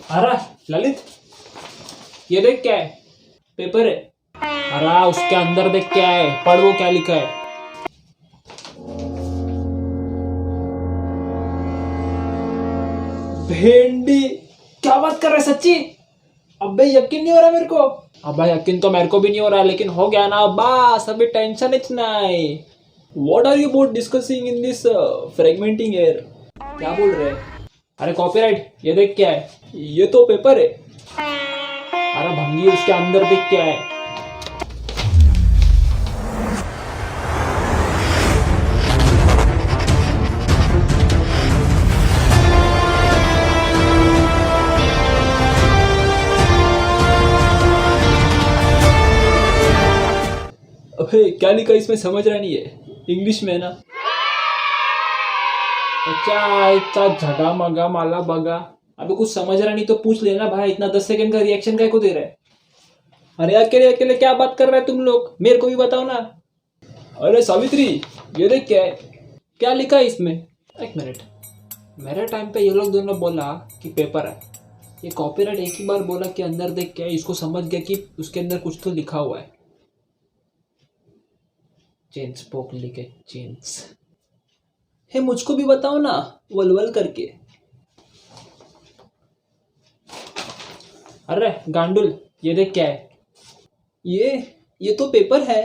अरे ललित, ये देख क्या है? पेपर है। अरे उसके अंदर देख क्या है, पढ़ वो क्या लिखा है। भेंडी, क्या बात कर रहा है सच्ची? अबे यकीन नहीं हो रहा मेरे को। अबे यकीन तो मेरे को भी नहीं हो रहा, लेकिन हो गया ना बस, अभी टेंशन इतना है। What are you both discussing in this fragmenting air? क्या बोल रहे हैं? अरे कॉपीराइट, ये देख क्या है? ये तो पेपर है। अरे भंगी, उसके अंदर देख क्या है? अबे क्या लिखा इसमें, समझ रहा नहीं है, इंग्लिश में है ना। अच्छा, इतना झगा मगा माला बगा, अभी कुछ समझ रहा नहीं तो पूछ लेना भाई, इतना 10 सेकंड का रिएक्शन काय को दे रहा है? अरे अकेले अकेले क्या बात कर रहा है तुम लोग, मेरे को भी बताओ ना। अरे सावित्री, ये देख क्या है, क्या लिखा है इसमें? एक मिनट, मेरे टाइम पे ये लोग दोनों बोला कि पेपर है, ये कॉपीराइट एक ही बार बोला कि अंदर देख क्या है, इसको समझ गया कि उसके अंदर कुछ तो लिखा हुआ है। चेंज पोक लिखे चेंज। हे मुझको भी बताओ ना, वलवल करके। अरे गांडुल, ये देख क्या है? ये तो पेपर है।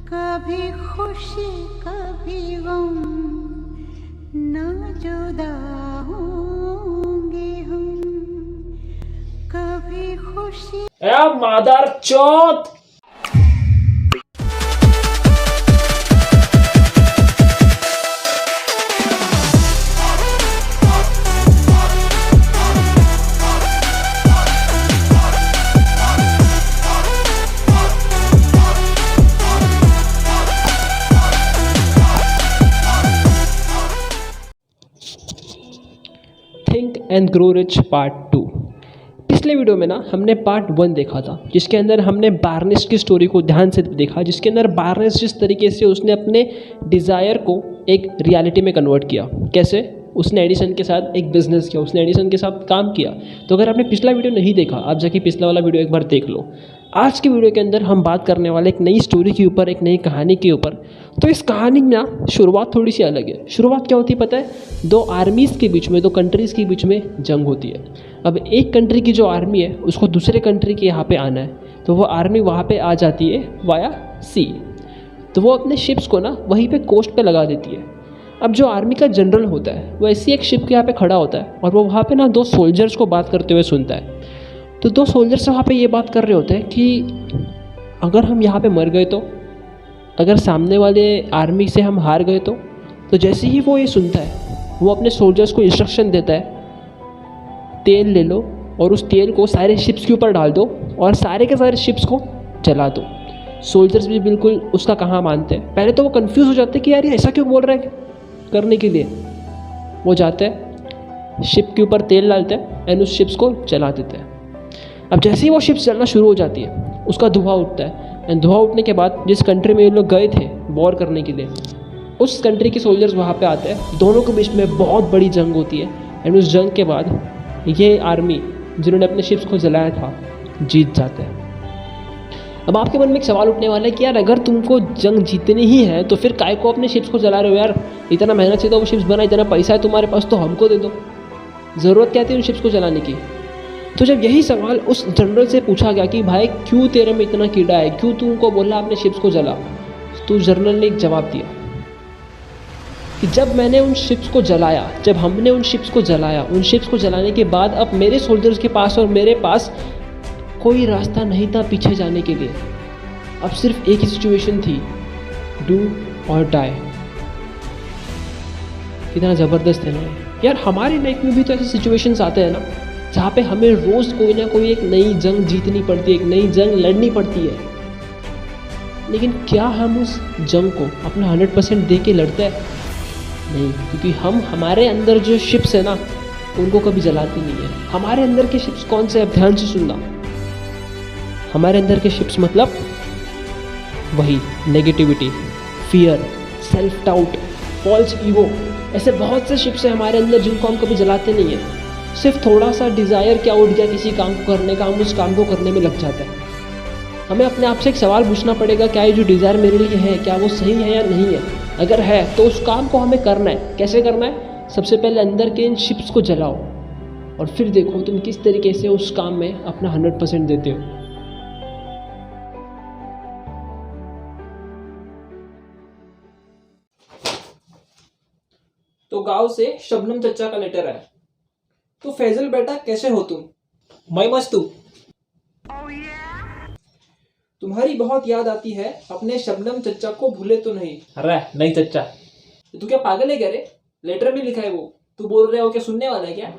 कभी खुशी कभी गम, ना जुदा होंगे हम, कभी खुशी। ए मादर चौथ, think and grow rich part 2। पिछले वीडियो में ना हमने पार्ट 1 देखा था, जिसके अंदर हमने बार्नेस की स्टोरी को ध्यान से देखा, जिसके अंदर बार्नेस जिस तरीके से उसने अपने डिज़ायर को एक रियलिटी में कन्वर्ट किया, कैसे उसने एडिसन के साथ एक बिजनेस किया, उसने एडिसन के साथ काम किया। तो अगर आपने पिछला वीडियो नहीं देखा, आप जाके पिछला वाला वीडियो एक बार देख लो। आज की वीडियो के अंदर हम बात करने वाले एक नई स्टोरी के ऊपर, एक नई कहानी के ऊपर। तो इस कहानी में ना शुरुआत थोड़ी सी अलग है। शुरुआत क्या होती है पता है? दो आर्मीज़ के बीच में, दो कंट्रीज़ के बीच में जंग होती है। अब एक कंट्री की जो आर्मी है उसको दूसरे कंट्री के यहाँ पे आना है, तो वो आर्मी वहाँ पे आ जाती है वाया सी। तो वो अपने शिप्स को ना वहीं पे कोस्ट पे लगा देती है। अब जो आर्मी का जनरल होता है वो ऐसी एक शिप के यहाँ पे खड़ा होता है, और वो वहाँ पे ना दो सोल्जर्स को बात करते हुए सुनता है। तो दो सोल्जर्स वहाँ पे ये बात कर रहे होते हैं कि अगर हम यहाँ पे मर गए तो, अगर सामने वाले आर्मी से हम हार गए तो जैसे ही वो ये सुनता है, वो अपने सोल्जर्स को इंस्ट्रक्शन देता है, तेल ले लो और उस तेल को सारे शिप्स के ऊपर डाल दो और सारे के सारे शिप्स को जला दो। सोल्जर्स भी बिल्कुल उसका कहाँ मानते हैं। पहले तो वो कंफ्यूज हो जाते हैं कि यार ये ऐसा क्यों बोल रहा है करने के लिए। वो जाते हैं, शिप के ऊपर तेल डालते हैं एंड उस शिप्स को जला देते हैं। अब जैसे ही वो शिप्स जलना शुरू हो जाती है, उसका धुआं उठता है, एंड धुआं उठने के बाद जिस कंट्री में ये लोग गए थे वॉर करने के लिए, उस कंट्री के सोल्जर्स वहाँ पे आते हैं। दोनों के बीच में बहुत बड़ी जंग होती है, एंड उस जंग के बाद ये आर्मी जिन्होंने अपने शिप्स को जलाया था जीत जाते हैं। अब आपके मन में एक सवाल उठने वाला है कि यार अगर तुमको जंग जीतनी ही है तो फिर काय को अपने शिप्स को जला रहे हो यार? इतना मेहनत से तो वो शिप्स बना, इतना पैसा है तुम्हारे पास, तो हमको दे दो, ज़रूरत क्या थी उन शिप्स को जलाने की? तो जब यही सवाल उस जनरल से पूछा गया कि भाई क्यों तेरे में इतना कीड़ा है, क्यों तू उनको बोला अपने शिप्स को जला, तो जनरल ने एक जवाब दिया कि जब मैंने उन शिप्स को जलाया, जब हमने उन शिप्स को जलाया, उन शिप्स को जलाने के बाद अब मेरे सोल्जर्स के पास और मेरे पास कोई रास्ता नहीं था पीछे जाने के लिए। अब सिर्फ एक ही सिचुएशन थी, डू और डाई। कितना ज़बरदस्त है ना यार। हमारी लाइफ में भी तो ऐसे सिचुएशंस आते हैं ना, जहाँ पे हमें रोज़ कोई ना कोई एक नई जंग जीतनी पड़ती है, एक नई जंग लड़नी पड़ती है। लेकिन क्या हम उस जंग को अपना 100% दे के लड़ते हैं? नहीं, क्योंकि हम हमारे अंदर जो शिप्स है ना उनको कभी जलाते नहीं है। हमारे अंदर के शिप्स कौन से? अब ध्यान से सुनना। हमारे अंदर के शिप्स मतलब वही negativity, fear, self doubt, false ego, ऐसे बहुत से शिप्स हैं हमारे अंदर जिनको हम कभी जलाते नहीं हैं। सिर्फ थोड़ा सा डिज़ायर क्या उठ गया किसी काम को करने का, हम उस काम को करने में लग जाते हैं। हमें अपने आप से एक सवाल पूछना पड़ेगा, क्या ये जो डिज़ायर मेरे लिए है क्या वो सही है या नहीं है। अगर है तो उस काम को हमें करना है। कैसे करना है? सबसे पहले अंदर के इन शिप्स को जलाओ और फिर देखो तुम किस तरीके से उस काम में अपना 100% देते हो। तो गांव से शबनम चचा का लेटर है। तो फैजल बेटा कैसे हो तुम? मैं मस्त हूँ। तुम्हारी बहुत याद आती है, अपने शबनम चचा को भूले तो नहीं? अरे नहीं चचा। तू क्या पागल है क्या रे? लेटर में लिखा है वो, तू बोल रहे हो क्या सुनने वाला है क्या?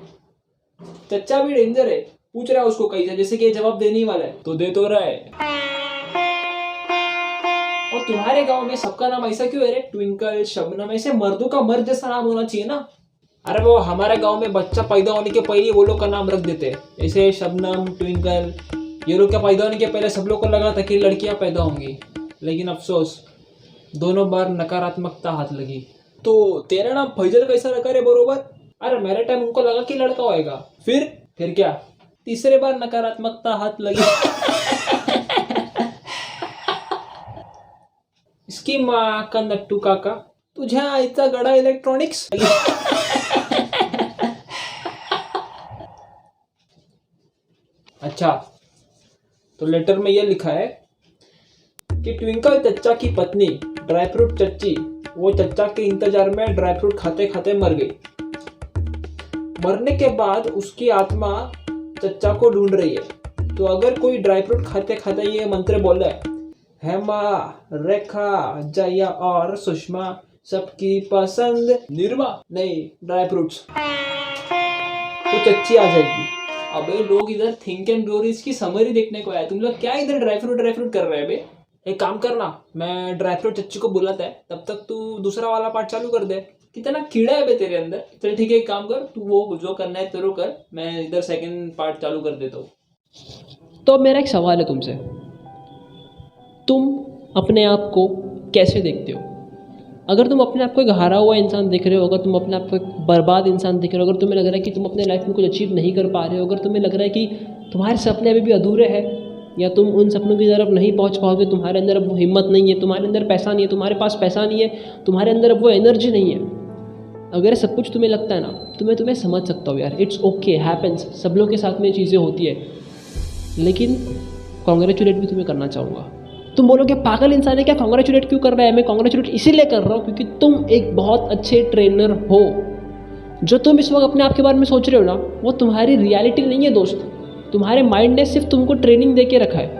चचा भी डेंजर है, पूछ रहा है उसको कहीं से जैसे कि ये जवाब देने ही वाला है, तो दे तो रहा है। और तुम्हारे गांव में सबका नाम ऐसा क्यों है रे? ट्विंकल, शबनम, ऐसे मर्दों का मर्द जैसा नाम होना चाहिए ना। अरे वो हमारे गांव में बच्चा पैदा होने के पहले वो लोग का नाम रख देते हैं, ऐसे शबनम, ट्विंकल। ये लोग क्या पैदा होने के पहले सब लोग को लगा था कि लड़कियां पैदा होंगी, लेकिन अफसोस दोनों बार नकारात्मकता हाथ लगी। तो तेरा नाम फैजल कैसा रखा रे बरोबर? अरे मेरे टाइम उनको लगा कि लड़का होएगा, फिर क्या तीसरे बार नकारात्मकता हाथ लगी। इसकी माँ का नट्टू काका, तुझे आयचा गड़ा इलेक्ट्रॉनिक्स। अच्छा, तो लेटर में यह लिखा है कि ट्विंकल चच्चा की पत्नी ड्राई फ्रूट चच्ची वो चच्चा के इंतजार में ड्राई फ्रूट खाते खाते मर गई। मरने के बाद उसकी आत्मा चच्चा को ढूंढ रही है। तो अगर कोई ड्राई फ्रूट खाते खाते ये मंत्र बोल रहा है, हेमा, रेखा, जया और सुषमा सबकी पसंद निर्मा नहीं ड्राई फ्रूट्स, तो चच्ची आ जाएगी। अबे लोग इधर थिंक एंड ग्लोरीज की समरी देखने को आए, तुम लोग क्या इधर ड्राई फ्रूट कर रहे हैं बे? एक काम करना, मैं ड्राई फ्रूट चच्ची को बुलाता है, तब तक तू दूसरा वाला पार्ट चालू कर दे। कितना कीड़ा है बे तेरे अंदर। चल ठीक है, एक काम कर, तू वो जो करना है तेरे कर, मैं इधर सेकंड पार्ट चालू कर देता हूँ। तो मेरा एक सवाल है तुमसे, तुम अपने आप को कैसे देखते हो? अगर तुम अपने आप को एक हारा हुआ इंसान देख रहे हो, अगर तुम अपने आप को एक बर्बाद इंसान देख रहे हो, अगर तुम्हें लग रहा है कि तुम अपने लाइफ में कुछ अचीव नहीं कर पा रहे हो, अगर तुम्हें लग रहा है कि तुम्हारे सपने अभी भी अधूरे हैं या तुम उन सपनों की तरफ नहीं पहुंच पाओगे, तुम्हारे अंदर अब वो हिम्मत नहीं है, तुम्हारे अंदर पैसा नहीं है, तुम्हारे पास पैसा नहीं है, तुम्हारे अंदर अब वो एनर्जी नहीं है, अगर सब कुछ तुम्हें लगता है ना, तो मैं तुम्हें समझ सकता हूँ यार। इट्स ओके, हैपेंस, सब लोग के साथ में चीज़ें होती है। लेकिन कॉन्ग्रेचुलेट भी तुम्हें करना चाहूँगा। तुम बोलोगे पागल इंसान है क्या, कॉन्ग्रेचुलेट क्यों कर रहा है? मैं कॉन्ग्रेचुलेट इसीलिए कर रहा हूँ क्योंकि तुम एक बहुत अच्छे ट्रेनर हो। जो तुम इस वक्त अपने आप के बारे में सोच रहे हो ना, वो तुम्हारी रियलिटी नहीं है दोस्त। तुम्हारे माइंड ने सिर्फ तुमको ट्रेनिंग दे के रखा है,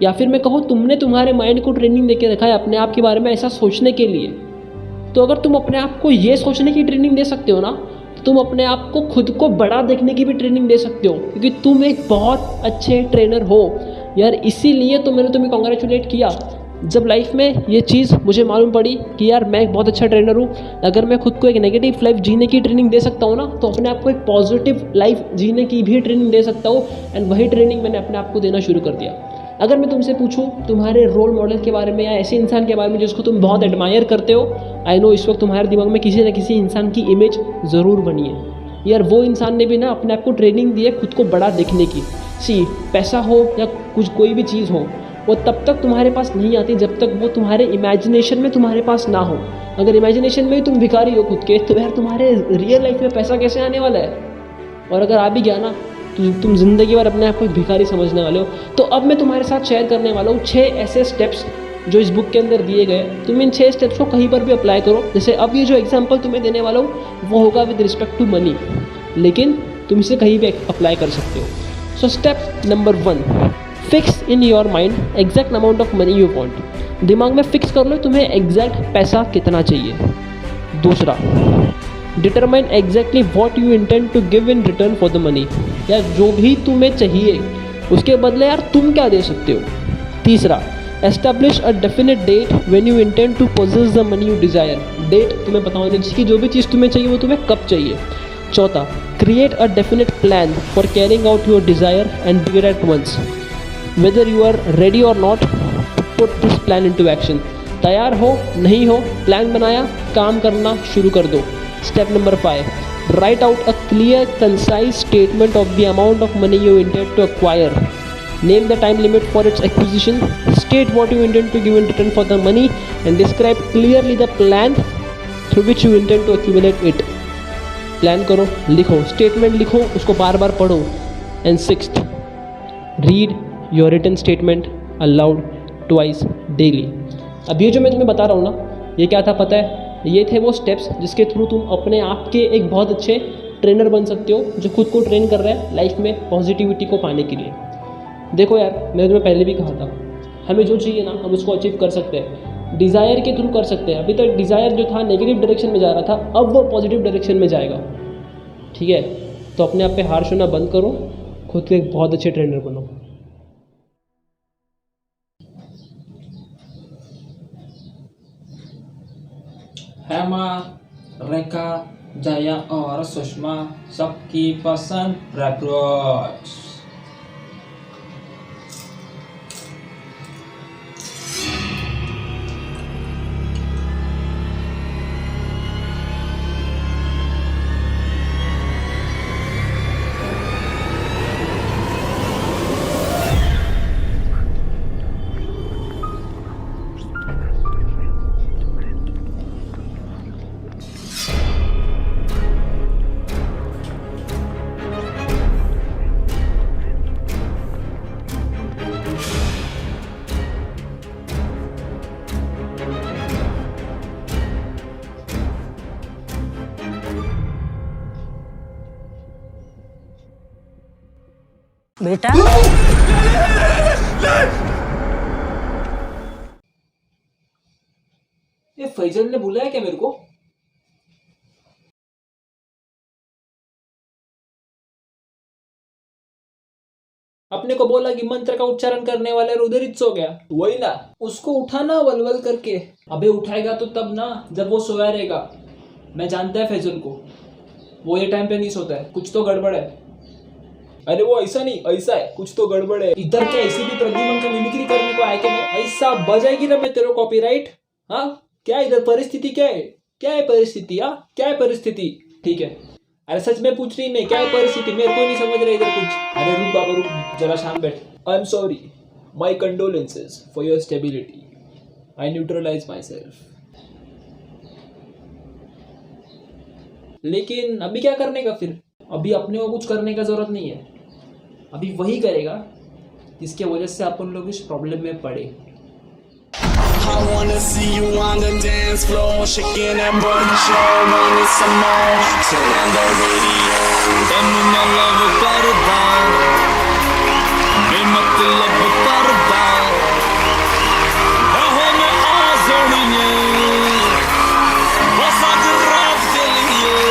या फिर मैं कहूँ तुमने तुम्हारे माइंड को ट्रेनिंग दे के रखा है अपने आप के बारे में ऐसा सोचने के लिए। तो अगर तुम अपने आप को ये सोचने की ट्रेनिंग दे सकते हो ना, तो तुम अपने आप को खुद को बड़ा देखने की भी ट्रेनिंग दे सकते हो, क्योंकि तुम एक बहुत अच्छे ट्रेनर हो यार। इसीलिए तो मैंने तुम्हें कॉन्ग्रेचुलेट किया। जब लाइफ में ये चीज़ मुझे मालूम पड़ी कि यार मैं एक बहुत अच्छा ट्रेनर हूँ, अगर मैं खुद को एक नेगेटिव लाइफ जीने की ट्रेनिंग दे सकता हूँ ना, तो अपने आप को एक पॉजिटिव लाइफ जीने की भी ट्रेनिंग दे सकता हूँ। एंड वही ट्रेनिंग मैंने अपने आप को देना शुरू कर दिया। अगर मैं तुमसे पूछूं तुम्हारे रोल मॉडल के बारे में या ऐसे इंसान के बारे में जिसको तुम बहुत एडमायर करते हो, आई नो इस वक्त तुम्हारे दिमाग में किसी न किसी इंसान की इमेज ज़रूर बनी है यार। वो इंसान ने भी ना अपने आप को ट्रेनिंग दी है खुद को बड़ा देखने की। पैसा हो या कुछ कोई भी चीज़ हो, वो तब तक तुम्हारे पास नहीं आती जब तक वो तुम्हारे इमेजिनेशन में तुम्हारे पास ना हो। अगर इमेजिनेशन में ही तुम भिखारी हो खुद के, तो यार तुम्हारे रियल लाइफ में पैसा कैसे आने वाला है? और अगर आ भी गया ना, तो तुम ज़िंदगी भर अपने आप को एक भिखारी समझने वाले हो। तो अब मैं तुम्हारे साथ शेयर करने वाला हूँ 6 ऐसे स्टेप्स जो इस बुक के अंदर दिए गए। तुम इन 6 स्टेप्स को कहीं पर भी अप्लाई करो। जैसे अब ये जो एग्जाम्पल तुम्हें देने वाला हूँ वो होगा विद रिस्पेक्ट टू मनी, लेकिन तुम इसे कहीं भी अप्लाई कर सकते हो। So step number 1, fix in your mind exact amount of money you want. दिमाग में फिक्स कर लो तुम्हें एग्जैक्ट पैसा कितना चाहिए। दूसरा, determine exactly what you intend to give in return for the money. यार जो भी तुम्हें चाहिए उसके बदले यार तुम क्या दे सकते हो। तीसरा, establish a definite date when you intend to possess the money you desire. Date तुम्हें पता होनी चाहिए कि जो भी चीज़ तुम्हें चाहिए वो तुम्हें कब चाहिए। चौथा, create a definite plan for carrying out your desire and do it at once whether you are ready or not to put this plan into action. तैयार हो नहीं हो, प्लान बनाया, काम करना शुरू कर दो। Step number 5, write out a clear concise statement of the amount of money you intend to acquire. Name the time limit for its acquisition, state what you intend to give in return for the money, and describe clearly the plan through which you intend to accumulate it. Plan करो, लिखो, statement लिखो, उसको बार बार पढ़ो। And sixth, read your written statement aloud twice daily. अब ये जो मैं तुम्हें बता रहा हूँ ना, ये क्या था पता है? ये थे वो स्टेप्स जिसके थ्रू तुम अपने आप के एक बहुत अच्छे ट्रेनर बन सकते हो, जो खुद को ट्रेन कर रहा है लाइफ में पॉजिटिविटी को पाने के लिए। देखो यार, मैंने तुम्हें पहले भी कहा था, हमें जो चाहिए ना हम उसको अचीव कर सकते हैं, डिज़ायर के थ्रू कर सकते हैं। अभी तक डिज़ायर जो था नेगेटिव डायरेक्शन में जा रहा था, अब वो पॉजिटिव डायरेक्शन में जाएगा। ठीक है, तो अपने आप पे हार्श होना बंद करो, खुद के एक बहुत अच्छे ट्रेनर बनो। हेमा, रेखा, जया और सुषमा सबकी पसंद अप्रोच। बेटा ये फैजल ने बुलाया क्या मेरे को? अपने को बोला कि मंत्र का उच्चारण करने वाले रुद्रित सो गया, वही ना, उसको उठाना वलवल करके। अबे उठाएगा तो तब ना जब वो सोया रहेगा। मैं जानता है फैजल को, वो ये टाइम पे नहीं सोता है, कुछ तो गड़बड़ है। अरे वो ऐसा नहीं, ऐसा है, कुछ तो गड़बड़ है। इधर क्या ऐसे भी प्रद्युमन का मिमिक्री करने को आया कि मैं ऐसा बजाएगी ना मैं तेरे को कॉपीराइट। हाँ क्या इधर परिस्थिति क्या है? क्या है परिस्थिति? हाँ क्या है परिस्थिति? ठीक है, अरे सच में पूछ रही मैं, क्या है परिस्थिति? मेरे को नहीं समझ रहा इधर कुछ। अरे रुक बाबा रुक, जरा शांत बैठ। I am sorry, my condolences for your stability, I neutralise myself. लेकिन अभी क्या करने का फिर? अभी अपने को कुछ करने का जरूरत नहीं है, अभी वही करेगा जिसके वजह से अपन लोग इस प्रॉब्लम में पड़े। I wanna see you on the dance floor, shaking that booty, show, wanting some more. Turn on the radio. तनु मैं love करदा, मैं मतलब करदा, बाहों में आ जोड़िए, बस आज रात के लिए।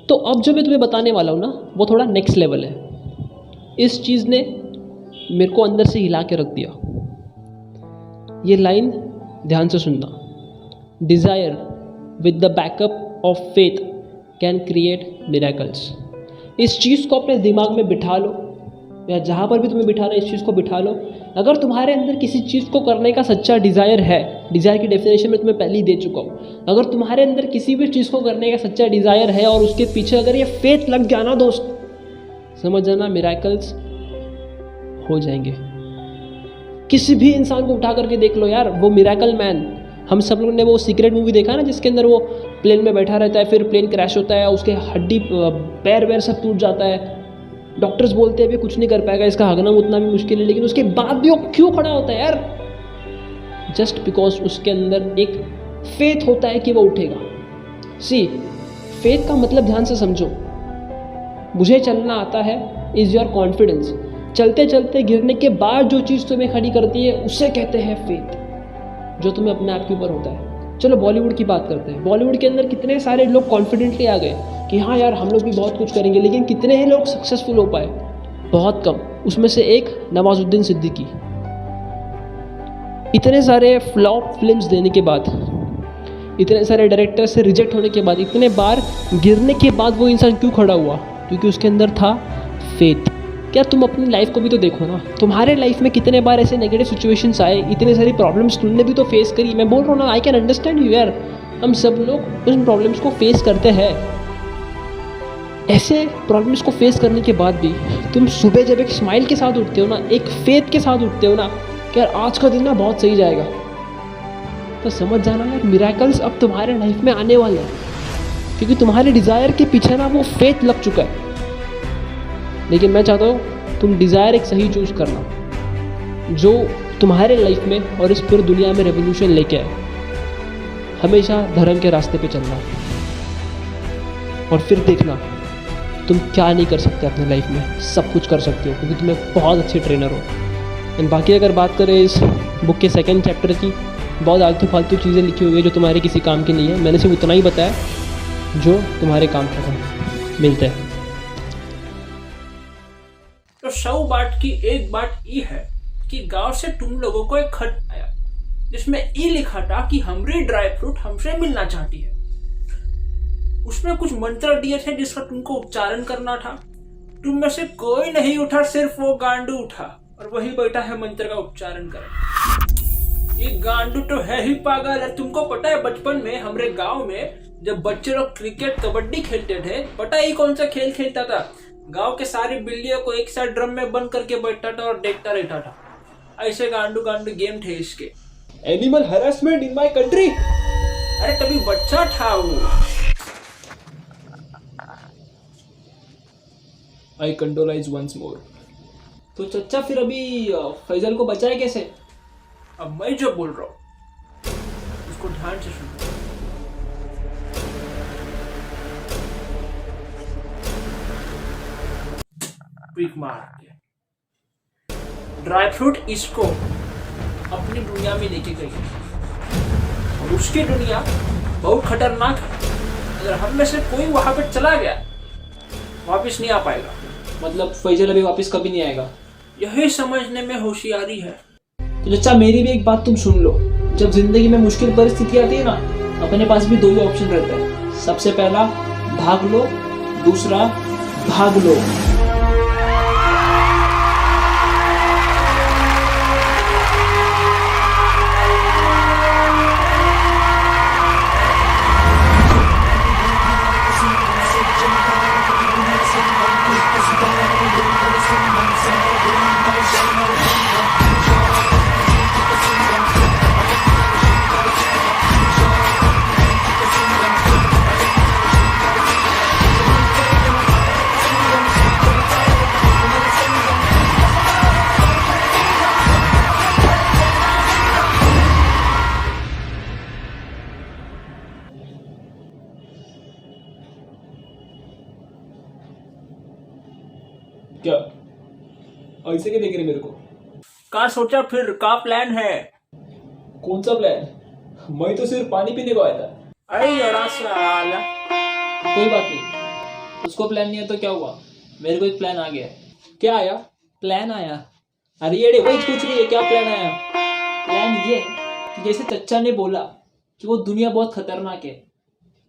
तो अब जो मैं तुम्हें बताने वाला हूँ ना, वो थोड़ा नेक्स्ट लेवल है। इस चीज़ ने मेरे को अंदर से हिला के रख दिया। ये लाइन ध्यान से सुनना। Desire with the backup of faith can create miracles. इस चीज़ को अपने दिमाग में बिठा लो, या जहाँ पर भी तुम्हें बिठाना है इस चीज़ को बिठा लो। अगर तुम्हारे अंदर किसी चीज़ को करने का सच्चा डिज़ायर है, डिज़ायर की डेफिनेशन में तुम्हें पहले ही दे चुका हूँ, अगर तुम्हारे अंदर किसी भी चीज़ को करने का सच्चा डिज़ायर है और उसके पीछे अगर ये फेथ लग गया ना दोस्त, समझ जाना मिरेकल्स हो जाएंगे। किसी भी इंसान को उठा करके देख लो यार, वो मिरेकल मैन। हम सब लोगों ने वो सीक्रेट मूवी देखा ना, जिसके अंदर वो प्लेन में बैठा रहता है, फिर प्लेन क्रैश होता है, उसके हड्डी पैर वैर सब टूट जाता है, डॉक्टर्स बोलते हैं अभी कुछ नहीं कर पाएगा, इसका हगना उतना भी मुश्किल है, लेकिन उसके बाद भी वो क्यों खड़ा होता है यार? जस्ट बिकॉज उसके अंदर एक फेथ होता है कि वो उठेगा। सी, फेथ का मतलब ध्यान से समझो। मुझे चलना आता है इज़ योर कॉन्फिडेंस। चलते चलते गिरने के बाद जो चीज़ तुम्हें खड़ी करती है उसे कहते हैं फेथ, जो तुम्हें अपने आप के ऊपर होता है। चलो बॉलीवुड की बात करते हैं। बॉलीवुड के अंदर कितने सारे लोग कॉन्फिडेंटली आ गए कि हाँ यार हम लोग भी बहुत कुछ करेंगे, लेकिन कितने ही लोग सक्सेसफुल हो पाए? बहुत कम। उसमें से एक नवाजुद्दीन सिद्दीकी। इतने सारे फ्लॉप फिल्म्स देने के बाद, इतने सारे डायरेक्टर से रिजेक्ट होने के बाद, इतने बार गिरने के बाद वो इंसान क्यों खड़ा हुआ? क्योंकि उसके अंदर था फेथ। क्या तुम अपनी लाइफ को भी तो देखो ना, तुम्हारे लाइफ में कितने बार ऐसे नेगेटिव सिचुएशंस आए, इतनी सारी प्रॉब्लम्स तुमने भी तो फेस करी। मैं बोल रहा हूँ ना, आई कैन अंडरस्टैंड यू यार, हम सब लोग उन प्रॉब्लम्स को फेस करते हैं। ऐसे प्रॉब्लम्स को फेस करने के बाद भी तुम सुबह जब एक स्माइल के साथ उठते हो ना, एक फेथ के साथ उठते हो ना कि यार आज का दिन ना बहुत सही जाएगा, तो समझ जाना यार मिरेकल्स अब तुम्हारे लाइफ में आने वाले हैं, क्योंकि तुम्हारे डिज़ायर के पीछे ना वो फेथ लग चुका है। लेकिन मैं चाहता हूँ तुम डिज़ायर एक सही चूज़ करना, जो तुम्हारे लाइफ में और इस पूरी दुनिया में रेवोल्यूशन लेके आए। हमेशा धर्म के रास्ते पे चलना, और फिर देखना तुम क्या नहीं कर सकते अपने लाइफ में, सब कुछ कर सकते हो, क्योंकि तुम्हें बहुत अच्छे ट्रेनर हो। एंड बाकी अगर बात करें इस बुक के सेकंड चैप्टर की, बहुत आलतू फालतू चीज़ें लिखी हुई है जो तुम्हारे किसी काम की नहीं है। मैंने सिर्फ उतना ही बताया जो तुम्हारे काम का है। मिलते हैं। तो 100 बात की एक बात ये है कि गांव से तुम लोगों को एक खत आया जिसमें ये लिखा था कि हमरी ड्राई फ्रूट हमसे मिलना चाहती है। उसमें कुछ मंत्र दिए थे जिसका तुमको उच्चारण करना था। तुम में से कोई नहीं उठा, सिर्फ वो गांडू उठा और वही बैठा है मंत्र का उच्चारण करे। ये गांडू तो है ही पागल है। तुमको पता है बचपन में हमारे गांव में जब बच्चे लोग क्रिकेट कबड्डी खेलते थे, पता है कौन सा खेल खेलता था? गांव के सारी बिल्लियों को एक साथ ड्रम में बंद करके बैठता था और देखता रहता था। ऐसे गांडू गांडू गेम थे इसके। Animal harassment in my country. अरे तभी बच्चा था वो। आई कंडोलाइज वंस मोर। तो चच्चा फिर अभी फैजल को बचाए कैसे? अब मैं जो बोल रहा हूँ उसको ध्यान से सुनो। पीक मार के ड्राई फ्रूट इसको अपनी दुनिया में लेके गई और उसकी दुनिया बहुत खतरनाक है। अगर हम में से कोई वहां पे चला गया वापस नहीं आ पाएगा। मतलब फैजल अभी वापस कभी नहीं आएगा? यही समझने में होशियारी है। तो चचा मेरी भी एक बात तुम सुन लो। जब जिंदगी में मुश्किल परिस्थिति आती है ना, अपने पास भी दो ही ऑप्शन रहते हैं। सबसे पहला भाग लो, दूसरा भाग लो। क्या ऐसे क्या देख रहे मेरे को? का सोचा फिर का प्लान है? कौन सा प्लान? मैं तो सिर्फ पानी पीने को आया था। अरे यार साला, कोई बात नहीं, उसको प्लान नहीं है तो क्या हुआ, मेरे को एक प्लान आ गया है। क्या आया? प्लान आया? अरे ये वही पूछ रही है क्या प्लान आया? प्लान ये कि जैसे चच्चा ने बोला कि वो दुनिया बहुत खतरनाक है,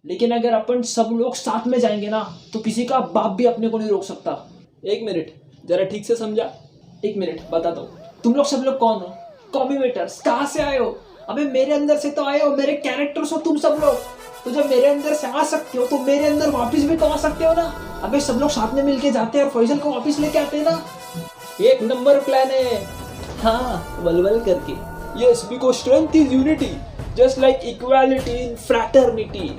लेकिन अगर अपन सब लोग साथ में जाएंगे ना तो किसी का बाप भी अपने को नहीं रोक सकता। एक मिनट जरा ठीक से समझा। एक मिनट बताता हूँ। तुम लोग सब लोग कौन हो? कॉम्बिनेटर्स। कहाँ से आए हो? अबे मेरे अंदर से तो आए हो, मेरे कैरेक्टर्स हो तुम सब लोग। तो जब मेरे अंदर से आ सकते हो तो मेरे अंदर वापस भी तो आ सकते हो ना। अबे सब लोग साथ में मिलके जाते हैं और फैजल को वापस लेके आते हैं ना। एक नंबर प्लान है। हाँ, वलवल करके। Yes, because strength is unity, just like equality in fraternity.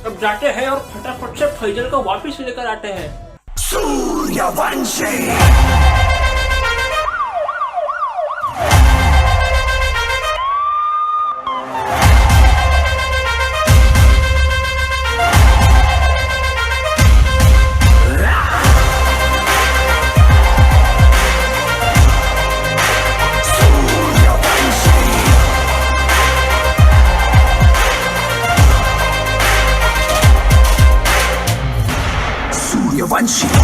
अब जाते हैं और फटाफट से फैजल को वापस लेकर आते हैं। she